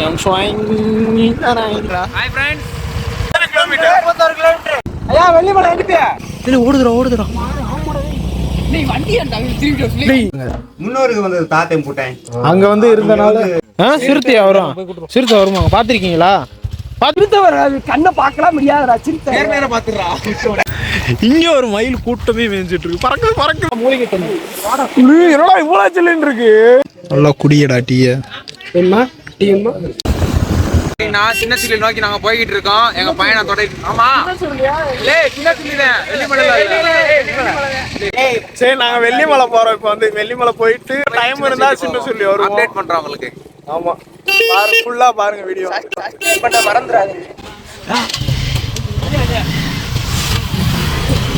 Hi friends. Kilometre ஐயா வெள்ளிமலை அனுப்பியா ஓடுதுடா நீ வண்டி முன்னோருக்கு வந்தது தாத்தேன் போட்டேன் அங்க வந்து இருந்தனால சிறுத்தை வரும் சிறுத்தை வருமா பாத்திருக்கீங்களா? சிறுத்தை வராது கண்ணை பார்க்கலாம் முடியாதுடா சிறுத்தை நேரம் பாத்துறா. இங்க ஒரு மயில் கூட்டமே மேய்ஞ்சிட்டு இருக்கு. பறக்க என்னடா இவ்வளவு சில்லுன்னு இருக்கு. நல்லா குடியடா டீய என்ன டீமா. நான் சின்ன சில்லி நோக்கி நாங்க போய்கிட்டு இருக்கோம். எங்க பையனை தொடை. ஆமா ஏய் சின்ன சில்லிதான் வெள்ளிமலையில. சரி நாங்க வெள்ளிமலை போறோம். இப்போ வந்து வெள்ளிமலை போயிட்டு டைம் இருந்தா சின்ன சொல்லி வரும். அப்டேட் பண்றோம் உங்களுக்கு. ஆமா பாருங்க ஃபுல்லா பாருங்க வீடியோ. பண்ண மறந்துறாதீங்க.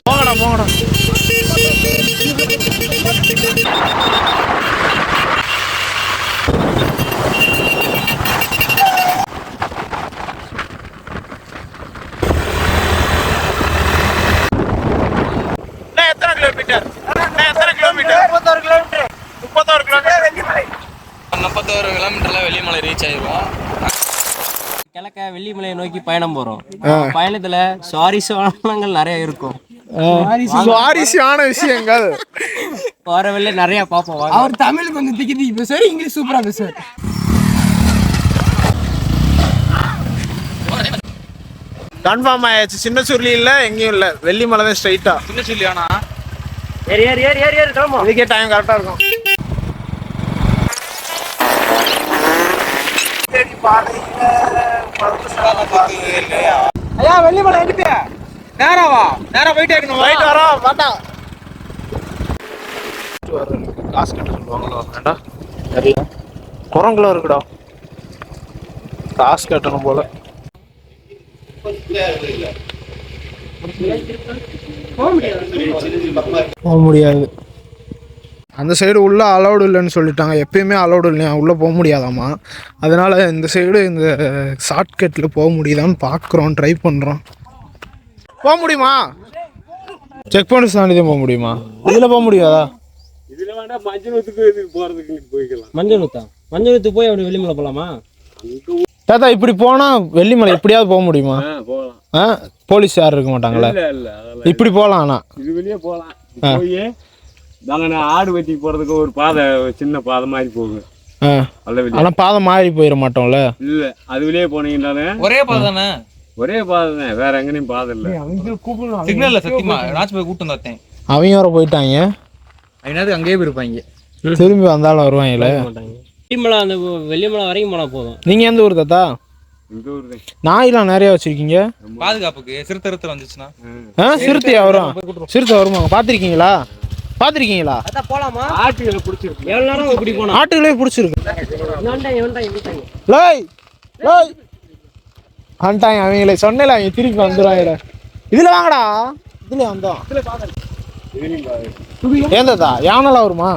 போங்கடா எத்தனை கிலோமீட்டர் 31 கிலோமீட்டர்ல வெள்ளிமலை ரீச் ஆயிருவோம். கிழக்க வெள்ளிமலையை நோக்கி பயணம் போறோம். பயணத்துல சுவாரஸ்யங்கள் நிறைய இருக்கும். சுவாரஸ்யமான விஷயங்கள் போற வெளில நிறைய பார்ப்போம். அவர் தமிழ் கொஞ்சம் திக்கி பேசுவார், இங்கிலீஷ் சூப்பரா பேசுவார். கன்ஃபார்ம் ஆயாச்சு. சின்ன சுருளி இல்ல எங்கேயும் இல்ல, வெள்ளிமலை தான் ஸ்ட்ரைட்டா. சின்ன சொல்லியானா இதுக்கே டைம் கரெக்டா இருக்கும். ஐயா வெள்ளிமலை அனுப்பியா நேராவா நேரா போயிட்டே இருக்கணும். போயிட்டு வரோம் பாட்டா. காசு கட்ட சொல்லுவாங்களா? வேண்டாம் தெரியல, குரங்குலாம் இருக்குடா, காசு கட்டணும் போல. போக முடியாது. அந்த சைடு உள்ள அலௌடு இல்லைன்னு சொல்லிட்டாங்க. எப்பயுமே அலௌடு இல்லையா, உள்ளே போக முடியாதாம்மா. அதனால் இந்த சைடு இந்த ஷார்ட்கட்டில் போக முடியுதான்னு பார்க்குறோம், ட்ரை பண்ணுறோம். போக முடியுமா? செக் பாயிண்ட்ஸ் தாண்டி தான் போக முடியுமா? இதில் போக முடியாதா? இதில் வேண்டாம், மஞ்சளுத்துக்கு இதுக்கு போகிறதுக்கு போய்க்கலாம். மஞ்சளுத்து போய் அப்படி வெள்ளிமலை போகலாமா? தாத்தா இப்படி போனால் வெள்ளிமலை எப்படியாவது போக முடியுமா? போகலாம். போலீஸ் யாரும் இருக்க மாட்டாங்களா? இப்படி போகலாம். ஆனால் இது வெளியே போகலாம். போய் நாங்கள் ஆடு வெட்டி போகிறதுக்கு ஒரு பாதை, சின்ன பாதை மாதிரி போகும். ஆனால் பாதை மாறி போயிட மாட்டோம்ல? இல்லை, அது வெளியே போனீங்கன்னாலே ஒரே பாதை தானே. ஒரே பாதை தான், வேற எங்கேயும் பாதை இல்லை. சிக்னல்ல சத்தியமா ராஜ் போய் கூட்டம் தத்தேன். அவங்க வர போயிட்டாங்க. ஐநாது அங்கேயே போயிருப்பாங்க. திரும்பி வந்தாலும் வருவாங்கல்ல. வெள்ளிமலை அந்த வெள்ளிமலை வரைக்கும் போனால் போதும். நீங்கள் எந்த ஊர் தாத்தா? இந்த ஊர் தான். நாயெல்லாம் நிறைய வச்சிருக்கீங்க. பாதுகாப்புக்கு சிறுத்தை வந்துச்சுன்னா. சிறுத்தையா வரும்? சிறுத்தை வருமா? பார்த்துருக்கீங்களா? அதான் போலாமா? ஆட்டுகளை பிடிச்சிருக்கு. எவ்வளோ நேரம் இப்படி போனோம்? ஆட்டுகளே பிடிச்சிருக்கு. வந்துட்டாங்க அவங்களே. சொன்னல அவங்க திருப்பி வந்துடுவாங்க. இதில் வாங்கடா, இதில் வந்தோம். ஏன் தாத்தா யானைலாம் வருமா?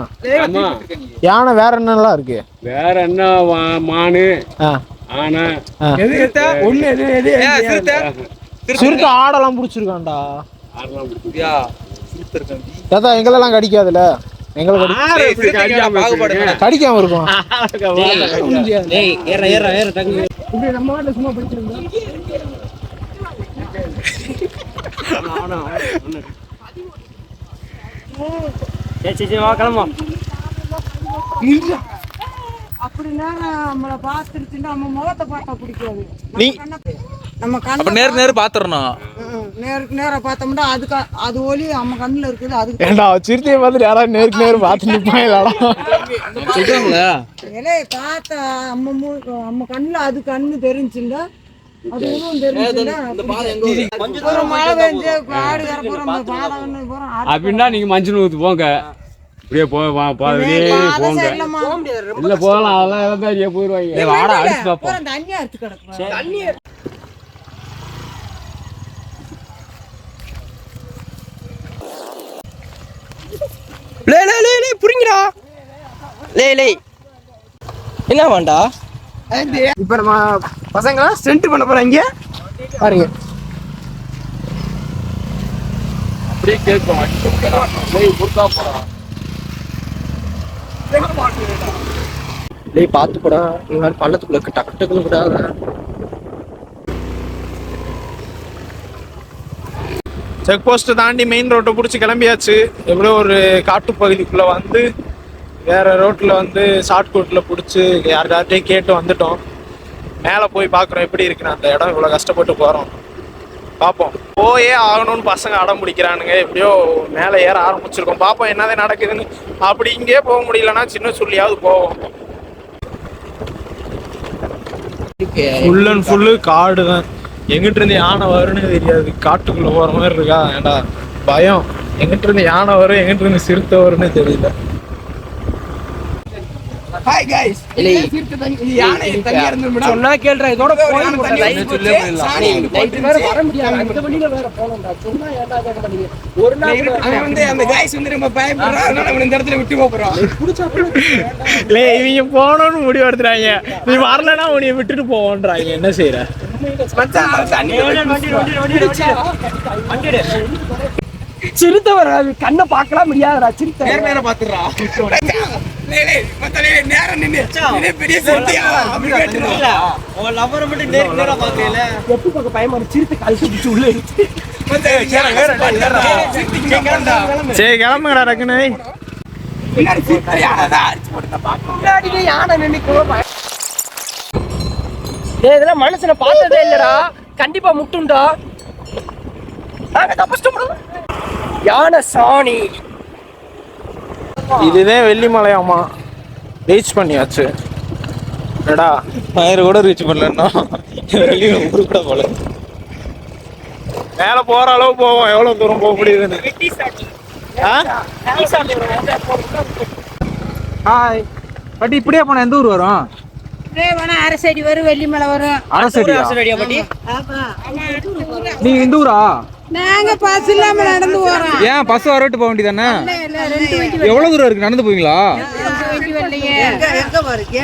யானை வேற என்னெல்லாம் இருக்கு? வேற என்ன? மானு, ஆனை, சிறுத்தை ஆடெல்லாம் பிடிச்சிருக்காண்டா. ஆடெல்லாம் பிடிச்சிருக்கியா? தாத்தா எங்களெல்லாம் கடிக்காதுல்ல? எங்களுக்கு கடிக்காம இருக்கும். அப்படின்னா நம்மளை பார்த்துருச்சுன்னா நம்ம முகத்தை பார்த்தா பிடிக்காது. நம்ம கண்ணு நேர் பாத்துறணும். நேருக்கு நேரா பார்த்தோம்னா அதுக்கு அது ஒலி நம்ம கண்ணுல இருக்குது. அதுக்கு ஏண்டா சிறுத்தையை பார்த்துட்டு யாராவது நேருக்கு நேர் பார்த்து நிற்பாங்களாடா? ஏலே பார்த்தா நம்ம கண்ணுல அது கண்ணு தெரிஞ்சுன்னா அது ஒன்றும் தெரிஞ்சுன்னா கொஞ்சம் தூரம் மழை பெஞ்சு ஆடு கரப்புறம் பாதை போகிறோம் அப்படின்னா நீங்க மஞ்சள் ஊத்து போங்க. இப்படியே போகலாம். இல்ல போகலாம், அதெல்லாம் போயிருவாங்க. தண்ணியா எடுத்து கிடக்கும். புரியுங்கடா. என்ன வேண்டா? இப்ப நம்ம பசங்க ஸ்டண்ட் பண்ண போறாங்க பாருங்க. அப்படியே கேட்கும். டேய் பார்த்து போடா, நீ வேற பள்ளத்துக்குள்ள டக்கு டக்குன்னு விடாத. செக் போஸ்ட் தாண்டி மெயின் ரோட்டை பிடிச்சி கிளம்பியாச்சு. எப்படியோ ஒரு காட்டு பகுதிக்குள்ளே வந்து வேறு ரோட்டில் வந்து ஷார்ட் கட்டில் பிடிச்சி யார்கிட்டையும் கேட்டு வந்துட்டோம். மேலே போய் பார்க்குறோம் எப்படி இருக்குன்னு. அந்த இடம் இவ்வளோ கஷ்டப்பட்டு போகிறோம், பார்ப்போம். போயே ஆகணும்னு பசங்க அடம் பிடிக்கிறானுங்க. எப்படியோ மேலே ஏற ஆரம்பிச்சிருக்கோம், பார்ப்போம் என்னதான் நடக்குதுன்னு. அப்படி இங்கே போக முடியலன்னா சின்ன சொல்லியாவது போவோம். ஃபுல் அண்ட் ஃபுல்லு காடு தான். எங்கிட்ட இருந்து யானை வரும்னு தெரியாது, காட்டுக்குள்ள போற மாதிரி இருக்கா. ஏண்டா பயம், எங்கிட்ட இருந்து யானை வரும், எங்கிட்ட இருந்து சிறுத்தை வரும்னு தெரியல. ஹாய் गाइस யானை தனியா இருந்துடா சொன்னா கேளுடா. இதோட போய் நைட் வேற வர முடியாது, இந்த வழியில வேற போறோம்டா. சொன்னா ஏன்டா கேட்கறீங்க? ஒரு நாள் அவன் வந்து அந்த गाइस வந்து நம்ம பயப்படுறான், அதனால அவன் இந்த இடத்துல விட்டு போறோம். இல்ல இவங்க போகணும்னு முடிவு எடுத்துறாங்க, நீ வரலன்னா உன்னைய விட்டுட்டு போவோன்றாங்க. என்ன செய்யற? சிறுத்தை வர கண்ணை பார்க்கலாம் முடியாதுடா. சிறுத்தை நேரா பாத்துறா. நேரம் நின்னு பெரிய சிறுத்தையா அப்படி கேட்டுறா. உன் லவரை மட்டும் நேரா பாக்கல. எப்பு பக்கம் பயமா சிறுத்தை கழிச்சு பிடிச்சு உள்ள இருக்கு. சரி கிளம்புங்கடா டக்குன்னு. யானை நினைக்கும். இதெல்லாம் மனுஷனை பார்த்ததே இல்லடா, கண்டிப்பா முட்டுண்டா. யானை சாணி. இதுதான் வெள்ளிமலையாமா, ரீச் பண்ணியாச்சு. என்னடா பயிர் கூட ரீச் பண்ணலன்னா ஊரு கூட போல. மேலே போற அளவு போவோம், எவ்வளவு தூரம் போக முடியுதுன்னு. ஹாய் பட் இப்படியே போனா எந்த ஊர் வரும்? அரசடி வரும், வெள்ளிமலை வரும். அரசடியா பாட்டி? நீங்க இந்த ஊரா? நாங்க பஸ் இல்லாம நடந்து போறோம். ஏன் பஸ் வரட்டு போக வேண்டியதானே? எவ்வளவு தூரம் இருக்கு, நடந்து போவீங்களா? எங்க வரீங்க?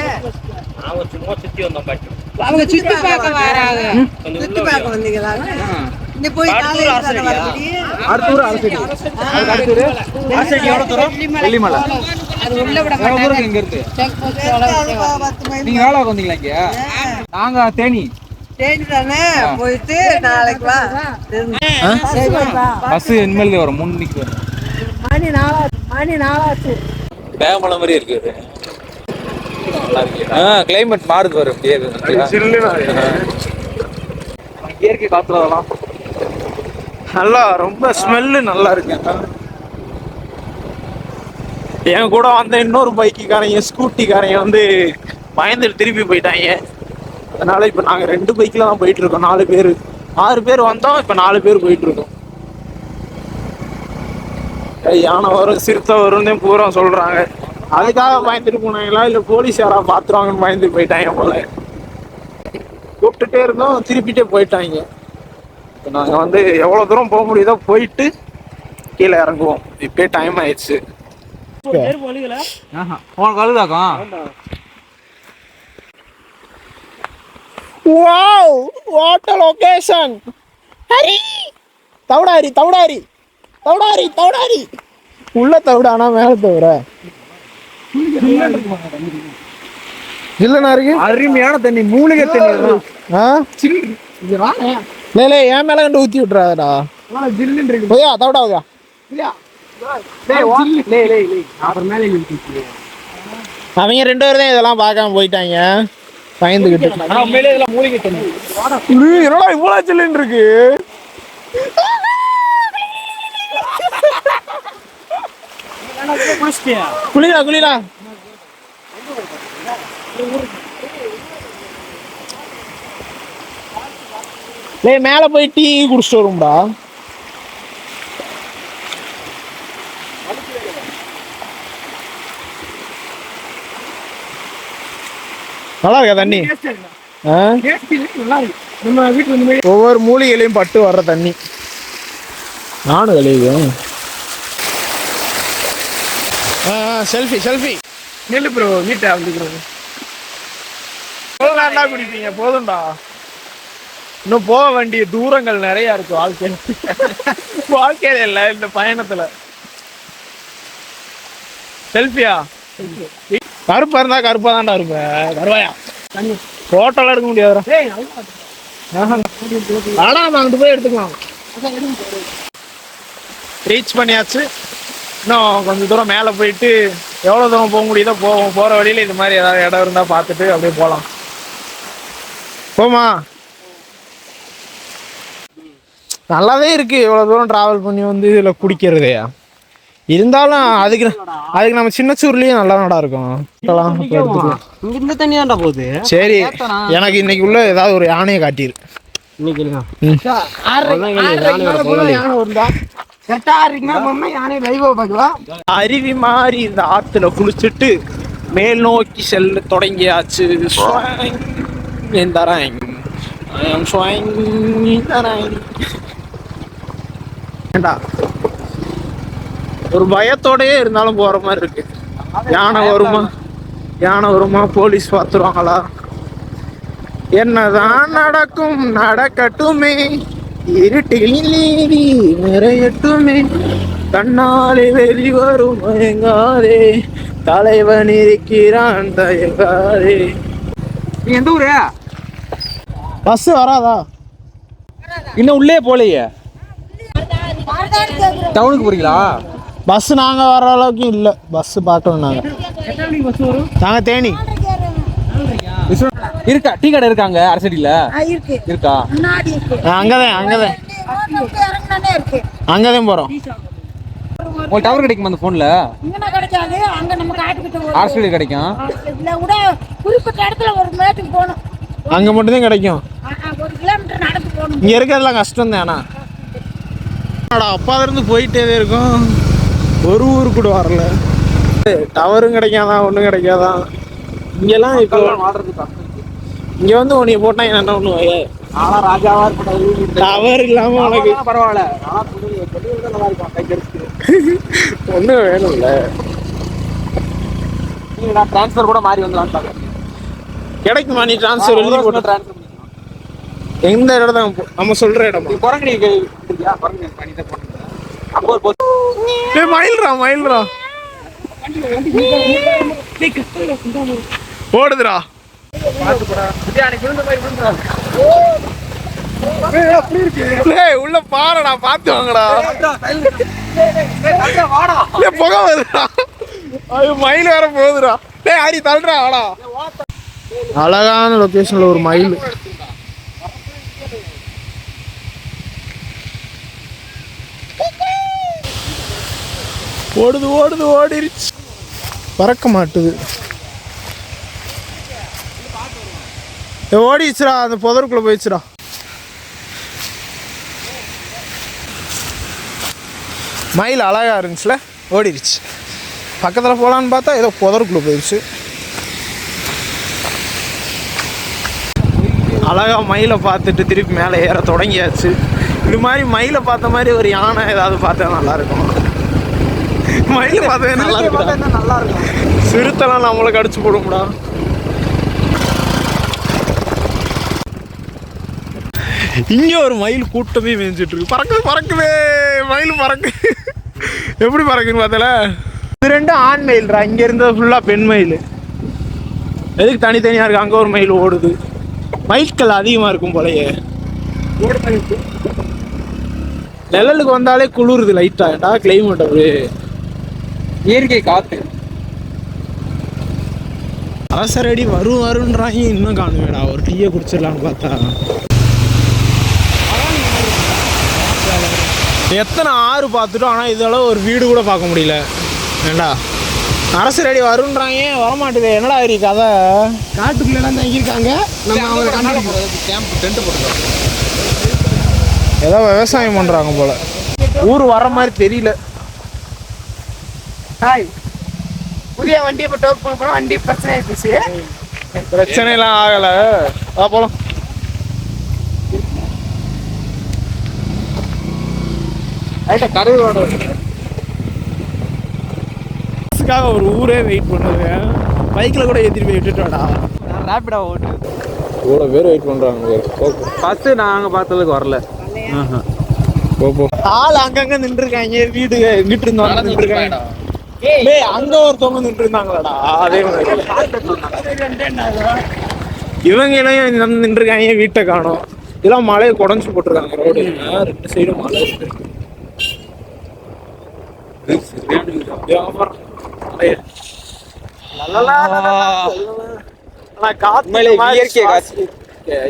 சும்மா அவங்க சுத்தி பார்க்க வராங்க. சுத்தி பார்க்க வந்தீங்களா? இந்த போய் அடுத்தூர் அரசடி. அரசடி எவ்வளவு தூரம்? வெள்ளிமலை அது உள்ள விட எவ்வளவு தூரம் இங்க இருக்கு? நீங்க வேலை வந்தீங்களா இங்க? நாங்க தேனி. தேனி தானே போயிட்டு நாளைக்கு வா. பஸ் இனிமேல் வரும், 3 மணிக்கு வரும். மணி நாளாச்சு. பேமலை மாதிரி இருக்குது. கிளைமேட் மாறுது வரும் அப்படியே. இயற்கை காத்துல அதெல்லாம் நல்லா ரொம்ப ஸ்மெல்லு நல்லா இருக்கு. என் கூட வந்த இன்னொரு பைக்குக்காரங்க ஸ்கூட்டிக்காரங்க வந்து பயந்துட்டு திருப்பி போயிட்டாங்க. அதனால இப்போ நாங்கள் 2 பைக்கில் தான் போயிட்டு இருக்கோம். 4 பேர் 6 பேர் வந்தோம், இப்போ 4 பேர் போயிட்டு இருக்கோம். யானை வரும், சிறுத்தை வரும்னு பூரா சொல்றாங்க. அதுக்காக பயந்துட்டு போனாங்களா இல்லை போலீஸ் யாரா பார்த்துருவாங்கன்னு பயந்துட்டு போயிட்டாங்க போல. கூப்பிட்டுட்டே இருந்தோம், திருப்பிட்டே போயிட்டாங்க. இப்போ நாங்கள் வந்து எவ்வளோ தூரம் போக முடியுதோ போயிட்டு கீழே இறங்குவோம். இப்பே டைம் ஆயிடுச்சு. உனக்கு அழுதாக்கும். Wow, what a location. ஹரி தவுடாரி தவுடாரி தவுடாரி தவுடாரி. உள்ள தவிடானா மேல தவிர இல்லைண்ணா இருக்கு. அருமையான தண்ணி, மூலிகை தண்ணி. இல்லை என் மேல கண்டு ஊற்றி விட்டுறாதடா. போயா தவிடாவதா அவங்க 2 பேரும் தான் இதெல்லாம் பார்க்காம போயிட்டாங்க பயந்துகிட்டு. என்னடா இவ்வளவு சில்லுன்னு இருக்கு. குளிரா குளிரா. மேல போய் டீ குடிச்சிட்டு வரும்டா. நல்லா இருக்கா தண்ணி? ஒவ்வொரு மூலிகையிலையும் பட்டு வர்ற தண்ணி. நானும் கழிவுக்கும் செல்ஃபி செல்ஃபி நெல்லு ப்ரோ. நீட்டா வந்துக்கிறோம். குடிப்பீங்க போதும்டா. இன்னும் போக வேண்டிய தூரங்கள் நிறைய இருக்கு வாழ்க்கையில இல்ல இந்த பயணத்துல. செல்ஃபியா கருப்பா இருந்தா கருப்பா தான்டா இருப்ப. கருவாயா போட்டோலாம் எடுக்க முடியாதுடா. ஆனா நம்ம அங்கிட்டு போய் எடுத்துக்கலாம். ரீச் பண்ணியாச்சு. இன்னும் கொஞ்சம் தூரம் மேலே போயிட்டு எவ்வளோ தூரம் போக முடியுதோ போவோம். போகிற வழியில் இது மாதிரி ஏதாவது இடம் இருந்தால் பார்த்துட்டு அப்படியே போகலாம். போமா நல்லாவே இருக்குது. இவ்வளோ தூரம் ட்ராவல் பண்ணி வந்து இதில் குடிக்கிறதையா இருந்தாலும் அதுக்கு நம்ம சின்னச்சூர்லேயும் நல்லா நடா இருக்கும். இந்த தண்ணி தான்டா போகுது. சரி எனக்கு இன்னைக்கு உள்ள ஏதாவது ஒரு யானையை காட்டிரு. அருவி மாதிரி இந்த ஆத்துல குளிச்சுட்டு மேல் நோக்கி செல்ல தொடங்கியாச்சு. ஒரு பயத்தோடயே இருந்தாலும் போற மாதிரி இருக்கு. யானை வருமா போலீஸ் பார்த்துருவாங்களா? என்னதான் நடக்கும் நடக்கட்டுமே, இருட்டில் நீதி நிறையட்டுமே, கண்ணாலே வெளி வரும் மயங்காதே, தலைவன் இருக்கிறான் தயங்காதே. நீ எந்த ஊரு? பஸ் வராதா? இன்னும் உள்ளே போலையே. டவுனுக்கு போறீங்களா? பஸ் நாங்க வர அளவுக்கு இல்ல. பஸ் பார்க்கணும் நாங்க தேனி இருக்கா? டீ கடை இருக்காங்க அரசடியில இருக்கா? அங்கதான் போறோம். உங்களுக்கு டவர் கிடைக்குமா அந்த போன்ல? அரசடி கிடைக்கும். அங்க மட்டும் தான் கிடைக்கும். இங்க இருக்கிறதுலாம் கஷ்டம் தானா? அப்பா இருந்து போயிட்டே இருக்கும். ஒரு ஊரு கூட வரல. டவரும் கிடைக்காதான் ஒண்ணும் கிடைக்காதான். இங்கெல்லாம் இப்போ இங்க வந்து உன்னைய போட்டா என்ன பண்ணுவாங்க? ராஜாவா டவர் இல்லாம உனக்கு பரவாயில்ல. ஒண்ணு வேணும்ல. டிரான்ஸ்பர் கூட மாறி வந்து கிடைக்குமா? நீ டிரான்ஸ்பர் எழுதி போட்ட எந்த இடம் தான் நம்ம சொல்ற இடம்? மயில்ரா ஓடுதுரா. உள்ள பாருடா, பாத்து வாங்கடா. புகை வருதுடா. மயில் வேற போகுதுடா. டேய் ஹரி தள்ளுறா வாடா. அழகான லொகேஷன்ல ஒரு மயில். ஓடிருச்சு. பறக்க மாட்டுது. ஓடிச்சுடா. அந்த புதருக்குள்ள போயிடுச்சுடா. மயில் அழகா இருந்துச்சுல, ஓடிருச்சு. பக்கத்துல போலான்னு பார்த்தா ஏதோ புதருக்குள்ள போயிடுச்சு. அழகா மயிலை பார்த்துட்டு திருப்பி மேலே ஏற தொடங்கியாச்சு. இது மாதிரி மயிலை பார்த்த மாதிரி ஒரு யானை ஏதாவது பார்த்தா நல்லா இருக்கும். மயில் பார்த்தா நல்லா இருக்கும். சிறுத்தைலாம் நம்மளை கடிச்சு போடும்டா. இங்க ஒரு மயில் கூட்டமே மேய்ஞ்சிட்டு இருக்கு. பறக்குது மயில் பறக்கு. எப்படி பறக்குன்னு பார்த்தல? இது ரெண்டும் ஆண் மயில்ரா. இங்க இருந்தது ஃபுல்லா பெண் மயில். எதுக்கு தனித்தனியா இருக்கு? அங்க ஒரு மயில் ஓடுது. மயில்கள் அதிகமா இருக்கும் போலயே. நிழலுக்கு வந்தாலே குளிருது லைட்டா. கிளைமேட் அப்படி இயற்கை காத்து. அவசரடி வருன்றாங்க. இன்னும் காணுமேடா. ஒரு டீயை குடிச்சிடலான்னு பார்த்தா எத்தனை ஆறு பார்த்துட்டோம். ஆனால் இதெல்லாம் ஒரு வீடு கூட பார்க்க முடியல. ஏண்டா அரசரடி வருன்றாங்க, வரமாட்டுது. என்னடா ஆயிரி கதை? காட்டுக்குள்ளெல்லாம் தங்கியிருக்காங்க. ஏதோ விவசாயம் பண்றாங்க போல. ஊர் வர மாதிரி தெரியல. புதிய வண்டி இப்போ டோப் பண்ண போனால் வண்டி பிரச்சனை ஆயிடுச்சு. பிரச்சனை எல்லாம் ஆகல. போலாம். பஸ்ஸுக்காக ஒரு ஊரே வெயிட் பண்ணுது. பைக்ல கூட ஏற்றிட்டு போய் விட்டுட்டோடா. ரேப்பிடா ஓட்டு. இவ்வளோ பேர் வெயிட் பண்றாங்க. பஸ் நாங்கள் பார்த்ததுக்கு வரல. ஆள் அங்கங்க நின்றுருக்காங்க. வீடு எங்கிட்டு இருந்து நின்றுருக்காங்க. அங்க ஒருத்தவங்க நின்று இருந்தாங்களாடா அதே மாதிரி இவங்களையும் நின்றுருக்காங்க வீட்டை காணும் இதெல்லாம் மழையை குடஞ்சு போட்டிருக்காங்க ரோடு 2 சைடும் மழை இருக்கு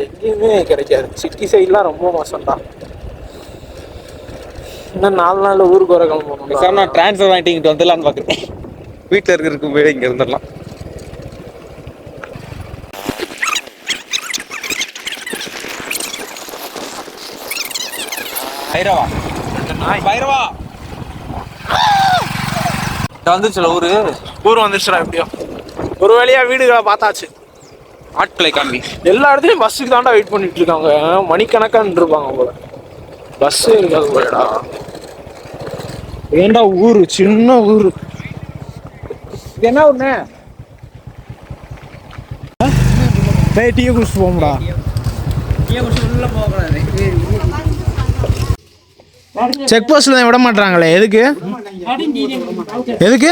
எங்கேயுமே கிடைக்காது சிட்டி சைட்லாம் ரொம்ப மோசம்தான் இன்னும் 4 நாள்ல ஊருக்கு வர கிளம்பணும் சார் நான் டிரான்ஸ்ஃபர் வாங்கிட்டு இங்கிட்டு வந்துடலான்னு பார்க்குறேன் வீட்டில் இருக்கிறதுக்கு போய் இங்கே இருந்துடலாம் பைரவா வந்துருச்சுல ஊர் வந்துருச்சுடா எப்படியோ ஒரு வழியா வீடுகளை பார்த்தாச்சு ஆட்களை காமி எல்லா இடத்துலயும் பஸ்ஸுக்கு தாண்டா வெயிட் பண்ணிட்டு இருக்காங்க மணிக்கணக்கான்னு இருப்பாங்க போல பஸ் இருக்காது போலடா ஏண்டா ஊரு சின்ன ஊரு இது என்ன ஊர்ண்ணே டீ குடிச்சு போகும்டா செக் போஸ்ட்ல தான் விட மாட்டாங்களே எதுக்கு எதுக்கு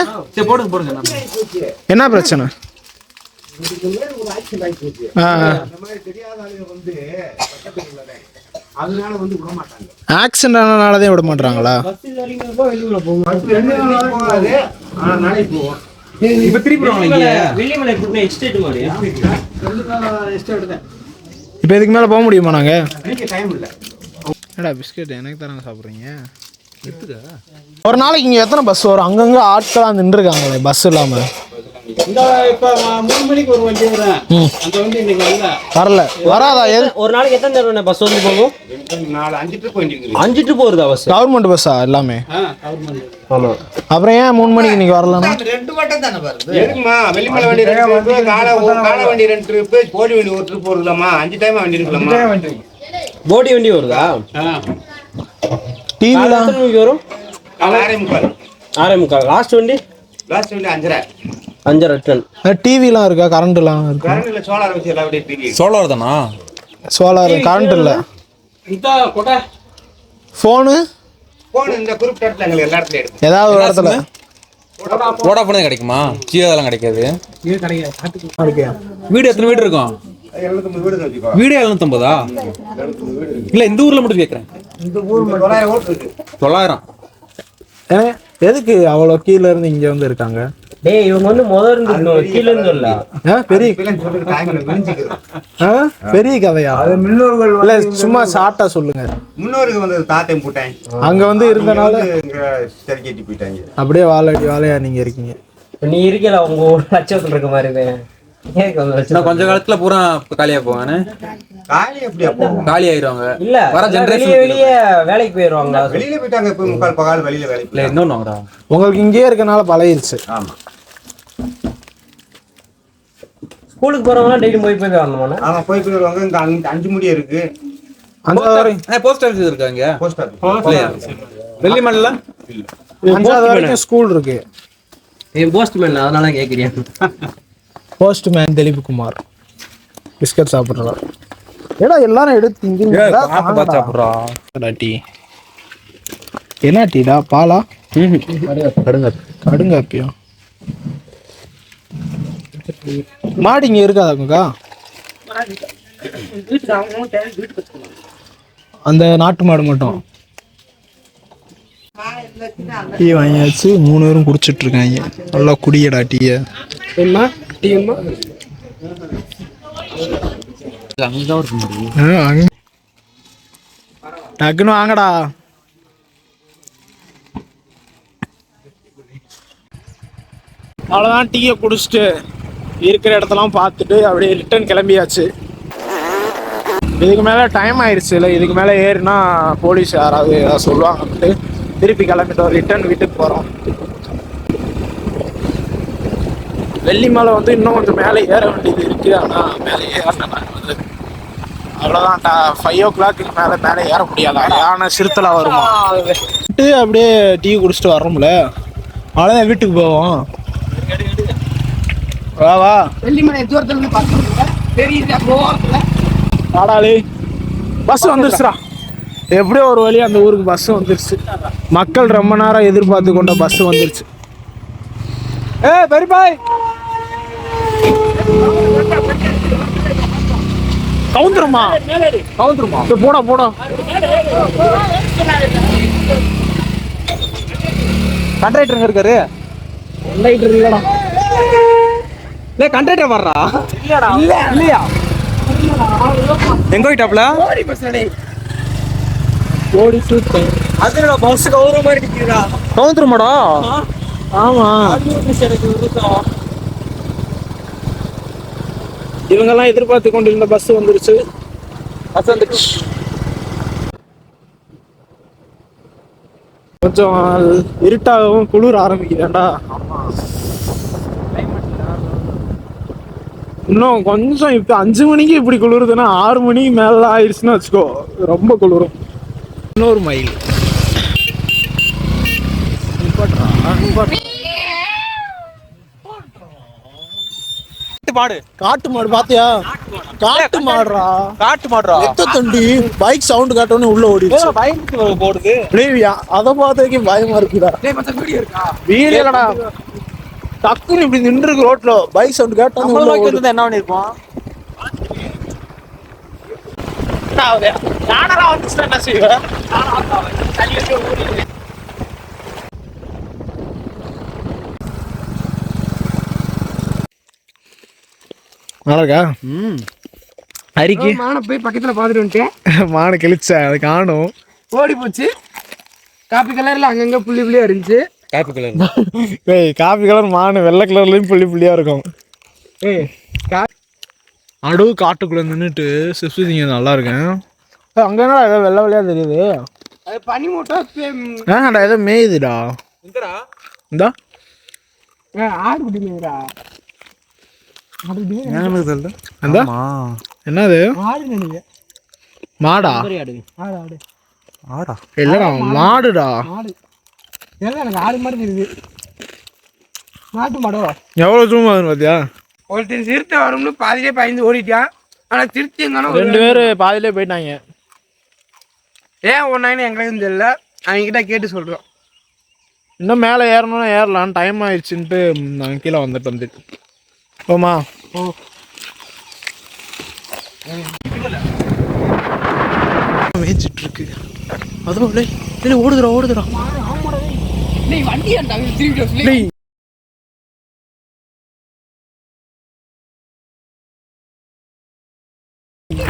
என்ன பிரச்சனை ஆக்சிடென்ட் ஆனனாலதான் விட மாட்டாங்களா இப்ப இதுக்கு மேல போக முடியுமா நாங்க என்னடா பிஸ்கெட் எனக்கு தானே சாப்பிட்றீங்க ஒரு நாளைக்கு இங்கே எத்தனை பஸ் வரும் அங்கங்கே ஆட்களாக நின்றுருக்காங்களே பஸ் இல்லாமல் இப்போ 3 மணிக்கு ஒரு வண்டி வரும் அந்த வண்டி இன்னைக்கு வரல வராதா ஒரு நாளைக்கு எத்தனை நேரம் பஸ் வந்து போகும் 5 ட்ரிப் வண்டி 5 ட்ரிப் வருதா பஸ் கவர்மெண்ட் பஸ்ஸா எல்லாமே ஆமா அப்புறம் ஏன் 3 மணிக்கு இன்னைக்கு வரலன்னா 2 வட்டம் தானே வருது எதுக்குமா வெள்ளிமலை வண்டி 2 ட்ரிப் காலை வண்டி 2 ட்ரிப் போடி வண்டி ஒரு ட்ரிப் வருதுலாமா 5 டைம் வண்டி இருக்கலாமா போடி வண்டி வருதா டிவில எத்தனை மணிக்கு வரும் 6:45 லாஸ்ட் வண்டி 5:30 டன் டிவிலாம் இருக்கா கரண்ட்லாம் இருக்கா கரண்ட்ல சோலார் வச்சு எல்லாம் அப்படியே டிவி சோலார் தானா சோலார் கரண்ட் இல்லை ஃபோனு இந்த குறிப்பிட்ட இடத்துல எல்லா இடத்துலயும் எடுக்கும் ஏதாவது ஒரு இடத்துல வோடாஃபோன் கிடைக்குமா ஜியோ அதெல்லாம் கிடைக்காது வீடு எத்தனை வீடு இருக்கும் 750 வீடு வச்சுக்கோ வீடு 750 இல்ல இந்த ஊர்ல மட்டும் கேட்குறேன் இந்த ஊர் 900 ஓட்டு இருக்கு 900 எதுக்கு அவ்வளோ கீழே இருந்து இங்க வந்து இருக்காங்க டேய் இவங்க வந்து இருந்து கீழ இருந்து இல்ல பெரிய விழிஞ்சிக்கிறோம் பெரிய கதையா அது முன்னோர்கள் இல்ல சும்மா ஷார்ட்டா சொல்லுங்க முன்னோருக்கு வந்து தாத்தையும் போட்டாங்க அங்க வந்து இருந்தனால இங்க சரி கட்டி போயிட்டாங்க அப்படியே வாழையா நீங்க இருக்கீங்க நீ இருக்கல உங்க லட்சத்துல இருக்க மாதிரி கொஞ்ச காலத்துல பூரா காலியா போவானே காலி ஆயிடுவாங்க இல்ல வர ஜெனரேஷன் வெளியே வேலைக்கு போயிடுவாங்க வெளியில போயிட்டாங்க இப்ப முக்கால் பகால் வெளியில வேலைக்கு இல்ல இன்னொன்னு வாங்கடா உங்களுக்கு இங்கேயே இருக்கனால பழகிருச்சு ஆமா ஸ்கூலுக்கு போறவங்க டெய்லி போய் வரணுமா ஆமா போய் வருவாங்க இங்க 5 முடி இருக்கு போஸ்ட் ஆஃபீஸ் இருக்காங்க போஸ்ட் ஆஃபீஸ் வெள்ளிமலைல 5வது வரைக்கும் ஸ்கூல் இருக்கு போஸ்ட்மேன் அதனால கேக்குறேன் போஸ்ட்மேன் திலீப் குமார் பிஸ்கட் சாப்பிட்றா ஏடா எல்லாரும் எடுத்து இங்க சாப்பிட்றா டீ என்ன டீடா பாலா கடுங்காப்பியா மாடு இங்க இருக்காதாக்கா அந்த நாட்டு மாடு மட்டும் டீ வாங்கியாச்சு 3 பேரும் குடிச்சிட்டு இருக்காங்க நல்லா குடியடா டீய என்ன டீ டக்குன்னு வாங்கடா அவ்வளோதான் டீயை குடிச்சிட்டு இருக்கிற இடத்தெல்லாம் பார்த்துட்டு அப்படியே ரிட்டர்ன் கிளம்பியாச்சு இதுக்கு மேலே டைம் ஆயிடுச்சு இல்லை இதுக்கு மேலே ஏறினா போலீஸ் யாராவது ஏதாவது சொல்லுவாங்கன்ட்டு திருப்பி கிளம்பிட்டோம் ரிட்டர்ன் வீட்டுக்கு போகிறோம் வெள்ளிமலை வந்து இன்னும் கொஞ்சம் மேலே ஏற வேண்டியது இருக்குது ஆனால் மேலே ஏறினா வந்து அவ்வளோதான் 5 o'clock மேலே ஏற முடியாதா யானை சிறுத்தலா வருமா அப்படியே டீ குடிச்சிட்டு வரோம்ல அவ்வளோதான் வீட்டுக்கு போவோம் வா வெள்ளிமலை தூரத்துல பார்த்து ஆடாளி பஸ் வந்துருச்சுடா எப்படியோ ஒரு வழி அந்த ஊருக்கு பஸ் வந்துருச்சு மக்கள் ரொம்ப நேரம் எதிர்பார்த்து கொண்ட பஸ் வந்துருச்சு பெரியபாய் கவுந்துருமா போடா போடா. கண்ட்ராக்டர் இருக்காரு. கண்டக்டர் இல்லடா. கண்ட்ராக்டர் வர்றா இல்லையா எங்க போயிட்டாப்ல ஓடி சூப்பர். அதுல பஸ் கவுர மாதிரி நிக்கிறா. கவுந்துருமாடா. ஆமா இவங்கெல்லாம் எதிர்பார்த்து கொண்டிருந்த பஸ் வந்துருச்சு. பஸ் வந்துச்சு. கொஞ்சம் இருட்டாகவும் குளிர் ஆரம்பிக்குதாண்டா. இன்னும் கொஞ்சம் இப்ப 5 மணிக்கு இப்படி குளிருதுன்னா 6 மணிக்கு மேல ஆயிடுச்சுன்னு வச்சுக்கோ ரொம்ப குளிரும். இன்னொரு மைல் மாடு. காட்டு மாடு பாத்தியா? காட்டு மாடுறா. காட்டு மாடுறா. எத்த தண்டி பைக் சவுண்ட் காட்டோன்னு உள்ள ஓடிடுச்சு. பயந்துட்டு போடுது. அதை பார்த்ததுக்கு பயமா இருக்குடா. வீடியோடா டக்குன்னு இப்படி நின்று இருக்கு ரோட்ல பைக் சவுண்ட் கேட்டோன்னு என்ன பண்ணிருப்போம்? என்ன செய்வேன்? நல்லாக்கா அரிக்கு மானை போய் பக்கத்துல பாத்துட்டு வந்துட்டேன். மானை கிழிச்சேன் அது காணும் ஓடி போச்சு. காப்பி கலர்ல அங்கங்க புள்ளி புள்ளியா இருந்துச்சு. காப்பி கலர் ஏய் காப்பி கலர் மானு வெள்ளை கலர்லயும் புள்ளி புள்ளியா இருக்கும். ஏய் அடுவு காட்டுக்குள்ள நின்றுட்டு சிப்ஸிங்க நல்லா இருக்கேன். அங்க என்ன ஏதோ வெள்ளை வெள்ளையா தெரியுது. அது பனி மூட்டை. ஏன்டா ஏதோ மேயுதுடா. இந்தா ஆடு குடிங்களா? என்னது மாடா? இல்லடா மாடுடா. எனக்கு ஆடு மாதிரி தெரியுது. நாட்டு மாடோ எவ்வளவு ஜூம் ஆகுது பாத்தியா? ஒருத்தன் சிறுத்தை வரும்னு பாதிலே பயந்து ஓடிட்டான். ஆனா திருச்சி எங்கானோ 2 பேரு பாதிலே போயிட்டாங்க. ஏன் ஒன்னாயின்னு எங்களுக்கு தெரியல. அவங்ககிட்ட கேட்டு சொல்றோம். இன்னும் மேலே ஏறணும்னா ஏறலாம். டைம் ஆயிடுச்சுன்ட்டு நாங்கள் கீழே வந்துட்டு ஓமா மேய்ச்சிட்டு இருக்கு. அதுவும் ஓடுதுடா.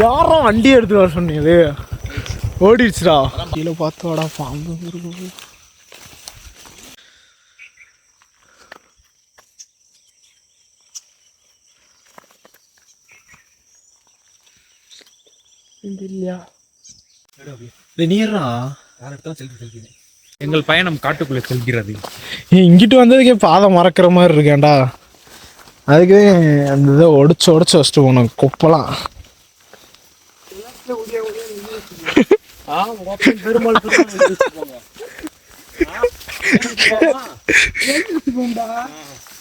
யாரும் வண்டி எடுத்துட்டு வர சொன்னீங்க? ஓடிடுச்சுடா. கீழே பார்த்தோடா பாம்பு இருக்கு. எங்கள் பயணம் காட்டுக்குள்ளே செல்கிறது. இங்கிட்டு வந்ததுக்கே பாதை மறக்கிற மாதிரி இருக்கேன்டா. அதுக்கு அந்த இதை உடச்சு வச்சுட்டு போனோம் குப்பலாம்.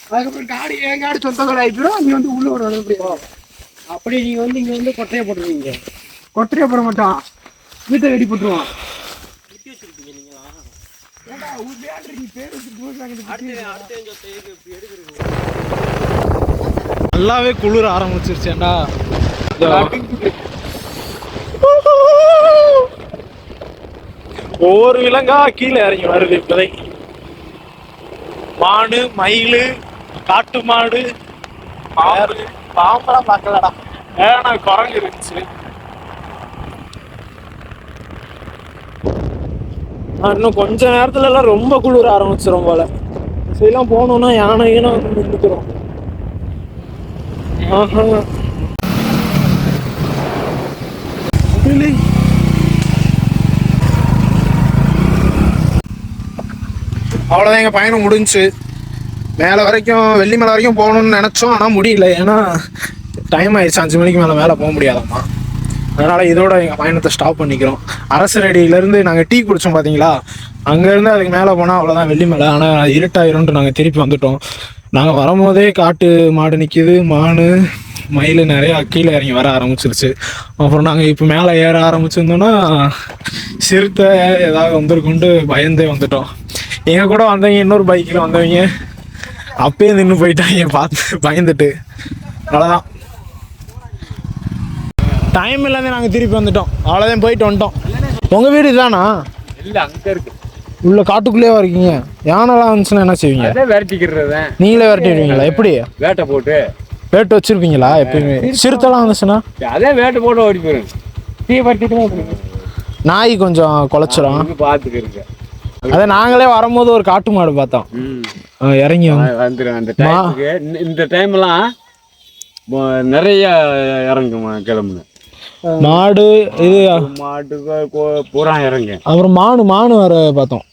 அதுக்கப்புறம் காடு என் காடு சொந்தங்கள் ஆயிடும். நீ வந்து உள்ள ஒரு அப்படி நீங்க வந்து இங்க வந்து கொட்டையை போட்டுருவீங்க. கொட்டையை போட மாட்டான், வீட்டை வெடி போட்டுருவான். நல்லாவே குளிர ஆரம்பிச்சிருச்சேன்டா. ஒவ்வொரு விலங்கா கீழே இறங்கி வருது. இப்போதைக்கு மாடு, மயில், காட்டு மாடு, பாம்பெல்லாம் பார்க்கலடா. ஏன்னா குரங்கு இருந்துச்சு. இன்னும் கொஞ்ச நேரத்துல எல்லாம் ரொம்ப குளிர ஆரம்பிச்சிடும் போல. சரியெல்லாம் போனோம்னா யானைன்னு வந்து நின்றுக்கிறோம். அவ்வளோதான் எங்கள் பயணம் முடிஞ்சுச்சு. மேலே வரைக்கும் வெள்ளிமலை வரைக்கும் போகணும்னு நினச்சோம், ஆனால் முடியல. ஏன்னா டைம் ஆயிடுச்சு. 5 மணிக்கு மேலே போக முடியாதாம்மா. அதனால் இதோட எங்கள் பயணத்தை ஸ்டாப் பண்ணிக்கிறோம். அரசரடியிலேருந்து நாங்கள் டீ குடித்தோம் பார்த்தீங்களா, அங்கேருந்து அதுக்கு மேலே போனால் அவ்வளோதான் வெள்ளிமலை. ஆனால் இருட்டாயிரும்ன்ட்டு நாங்கள் திருப்பி வந்துட்டோம். நாங்கள் வரும்போதே காட்டு மாடு நிற்கிது, மானு, மயில் நிறையா கீழே இறங்கி வர ஆரம்பிச்சிருச்சு. அப்புறம் நாங்கள் இப்போ மேலே ஏற ஆரம்பிச்சிருந்தோன்னா சிறுத்தை ஏதாவது வந்திருக்குன்ட்டு பயந்தே வந்துட்டோம். எங்கள் கூட வந்தவங்க இன்னொரு பைக்கில் வந்தவங்க அப்பயே நின்று போயிட்டாங்க பார்த்து பயந்துட்டு. அவ்வளோதான், டைம் இல்லாமல் நாங்கள் திருப்பி வந்துட்டோம். அவ்வளோதான், போயிட்டு வந்துட்டோம். உங்கள் வீடு இதானா? இல்லை, அங்கே இருக்கு. உள்ள காட்டுக்குள்ளேயே இருக்கீங்க. யானைலாம் வந்துச்சுன்னா என்ன செய்வீங்க? விரட்டிக்கிறது. நீங்களே விரட்டிடுவீங்களா? எப்படி வேட்டை போட்டு வேட்டு வச்சிருப்பீங்களா எப்பயுமே? சிறுத்தைலாம் வந்துச்சுன்னா அதே வேட்டை போட்டு ஓடி போயிடும். தீ பறிச்சுட்டு நாய் கொஞ்சம் குலைச்சிரும். பார்த்துக்கிருக்கு. அதை நாங்களே வரும்போது ஒரு காட்டு மாடு பார்த்தோம், இறங்கி வந்துடும். அந்த டைமுக்கு இந்த டைம்லாம் நிறைய இறங்குமா கிளம்புன மாடு. இது மாட்டுக்கு பூரா இறங்கு. அப்புறம் மானு வர பார்த்தோம்.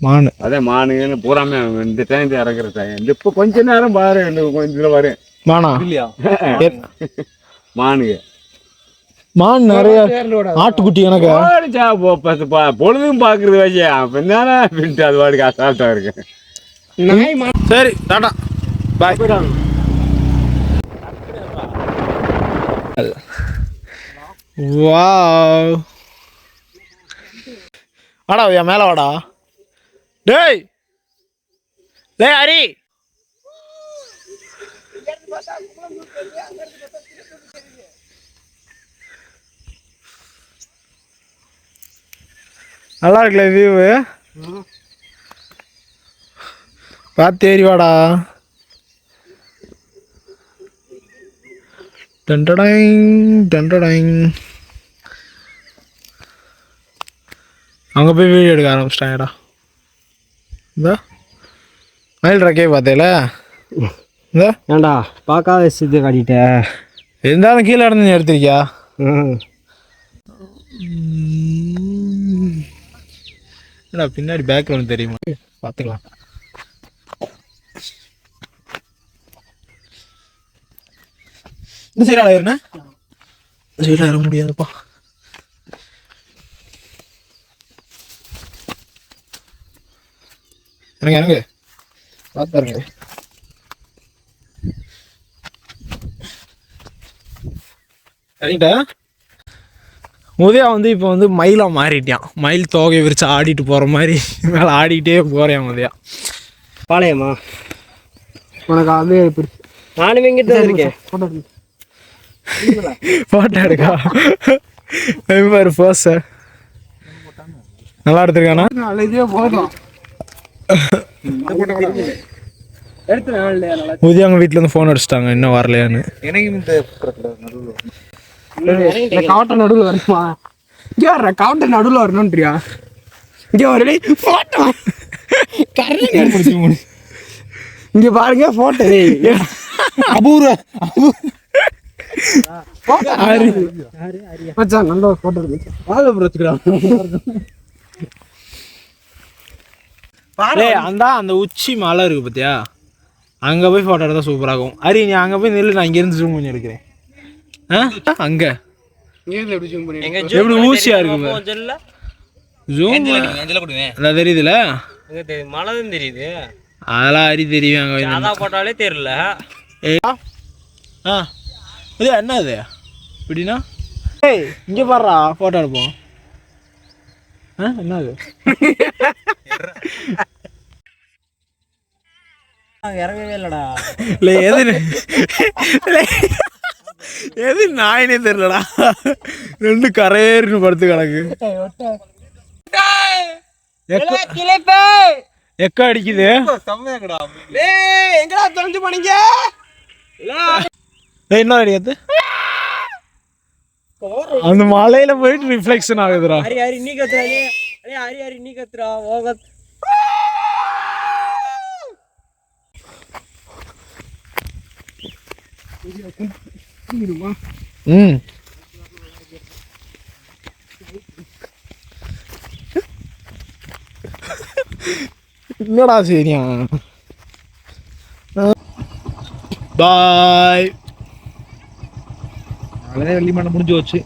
மானு, அதே மானுன்னு பூராமே இந்த டைம் இறங்குற டைம். இப்போ கொஞ்ச நேரம் பாரு, கொஞ்சம் வரும். மானா இல்லையா? மானுங்க மான் நிறைய. ஆட்டுக்குட்டி எனக்கு பொழுதும் பாக்குறது வச்சு அப்பதானே அது வாடிக்கு அசால்ட்டா இருக்கு. சரி, டாடா, பாய். வாவ், வாடா என் மேல வாடா. டேய் டேய் ஹரி, நல்லா இருக்குல்ல வியூவு? பார்த்து ஏறி வாடா. டண்டடைங் டண்டடைங். அங்கே போய் வீடியோ எடுக்க ஆரம்பிச்சிட்டாங்கடா. இந்த மயில் ரக்கே பார்த்தேல? இந்த ஏண்டா பார்க்காத விஷயத்தை காட்டிட்ட. இருந்தாலும் கீழே இருந்து எடுத்திருக்கியா? என்னடா பின்னாடி பேக்ரவுண்ட் தெரியுமா? பார்த்துக்கலாம். இந்த சைடாக ஏறினா இந்த சைடாக இறங்க முடியாதுப்பா. இறங்க பார்த்து பாருங்க. சரிங்கடா. உதயா வந்து இப்போ வந்து மயிலாக மாறிட்டான். மயில் தோகை விரிச்சு ஆடிட்டு போகிற மாதிரி மேலே ஆடிக்கிட்டே போகிறேன் உதயா. பாளையமா உனக்கு அப்படியே எப்படி? நானும் எங்கிட்ட இருக்கேன். ஃபோட்டோ எடுக்கா பாரு போஸ் சார். நல்லா எடுத்துருக்கானா? இதே போதும். உதயா அவங்க வீட்டிலேருந்து ஃபோன் அடிச்சிட்டாங்க, இன்னும் வரலையான்னு. எனக்கு இந்த காவட்டை நடுவில் வரணுமா? இங்கே வர்ற காவட்டை நடுவில் வரணுன்றியா? இங்கே ஒரு போட்டோ இங்கே பாருங்க போட்டோ. அபூர்வ மச்சான் நல்ல ஒரு போட்டோ இருக்கு. அந்த உச்சி மலை இருக்கு பார்த்தியா, அங்கே போய் ஃபோட்டோ எடுத்தால் சூப்பராக இருக்கும். அரி நீ அங்கே போய் நெல்லு, நான் இங்கேருந்து ஜூம் பண்ணி எடுக்கிறேன். அங்கே எப்படி ஊசியா இருக்கு ஜூம் தெரியுதுல? மழை தெரியுது, அதெல்லாம் அரி தெரியும். அங்கே போட்டாலே தெரியல. இது என்ன அது இப்படின்னா? ஏய் இங்கே பாடுறா, ஃபோட்டோ எடுப்போம். என்ன அது? இறங்கவே இல்லடா. இல்லை எது நாயினே தெரியலடா. ரெண்டு கரையேறின்னு படுத்து கிடக்கு. எக்கோ அடிக்குது. எங்கடா தொலைஞ்சு போனீங்க? என்ன அடிக்காது? அந்த மலையில போயிட்டு ரிஃப்ளெக்ஷன் ஆகுதுடா. ஹரி ஹரி நீ கத்துறா. ஹரி ஹரி நீ கத்துறா. ஓகத் என்னடா சரியா? பாய். வெள்ளிமலை முடிஞ்சு வச்சு